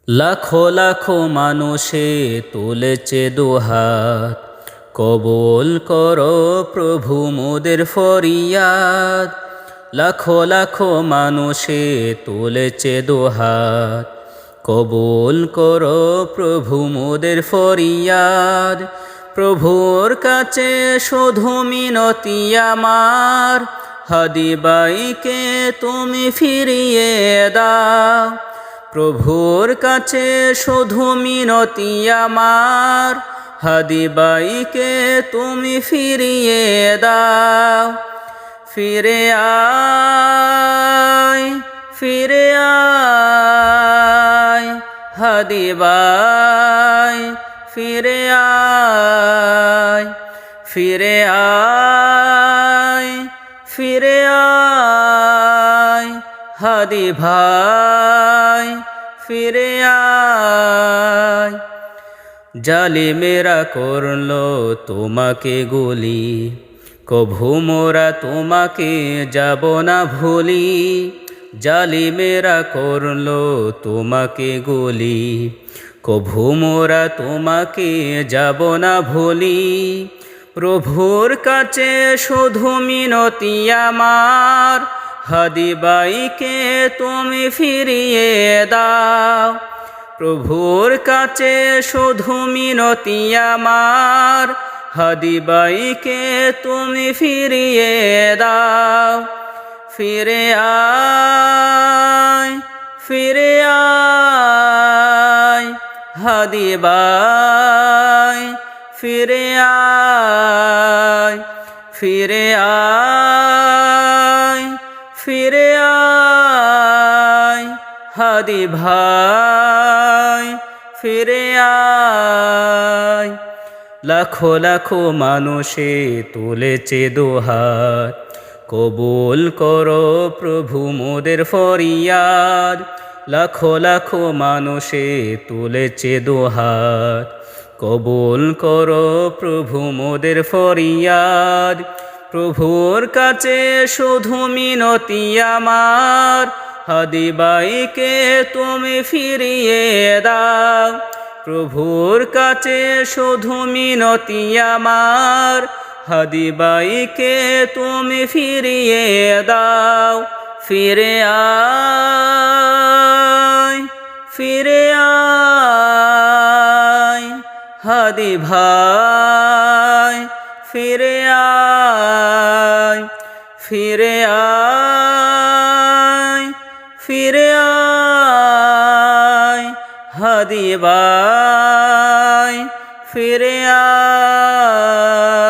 লাখো লাখো মানুষে তুলেছে দুহাত, কবুল করো প্রভু মোদের ফরিয়াদ। লাখো লাখো মানুষে তুলেছে দুহাত, কবুল করো প্রভু মোদের ফরিয়াদ। প্রভুর কাছে শুধু মিনতি আমার, হাদিবাইকে তুমি ফিরিয়ে দাও। প্রভুর কাছে শুধু মিনতি আমার, হাদিবাইকে তুমি ফিরিয়ে দাও। ফিরে আয়, ফিরে আয় হাদিবাই, ফিরে আয়, ফিরে আয়, ফিরে আয় হাদি ভাই, ফিরে আয়। জালিমেরা করলো তোমাকে গুলি, কভু মোরা তোমাকে যাব না ভুলি। জালিমেরা করলো তোমাকে গুলি, কভু মোরা তোমাকে যাব না ভুলি। প্রভুর কাছে শুধু মিনতি আমার, হাদিবাইকে তুমি ফিরিয়ে দাও। প্রভুর কাছে শুধু মিনতি আমার, হাদিবাইকে তুমি ফিরিয়ে দাও। ফিরে আয়, ফিরে আয় হাদিবাই, ফিরে আয়, ফিরে আয়, ফিরে আয় হাদি ভাই, ফিরে আয়। লাখো লাখো মানুষে তুলেছে দুহাত, কবুল করো প্রভু মোদের ফরিয়াদ। লাখো লাখো মানুষে তুলেছে দুহাত, কবুল করো প্রভু মোদের ফরিয়াদ। প্রভুর কাছে শুধু মিনতি আমার, হাদিবাইকে তুমি ফিরিয়ে দাও। প্রভুর কাছে শুধু মিনতি আমার, হাদিবাইকে তুমি ফিরিয়ে দাও। ফিরে আয়, ফিরে আয় হাদি ভাই, ফিরে আয়, ফিরে আয়, ফিরে আয় হাদি ভাই, ফিরে আয়।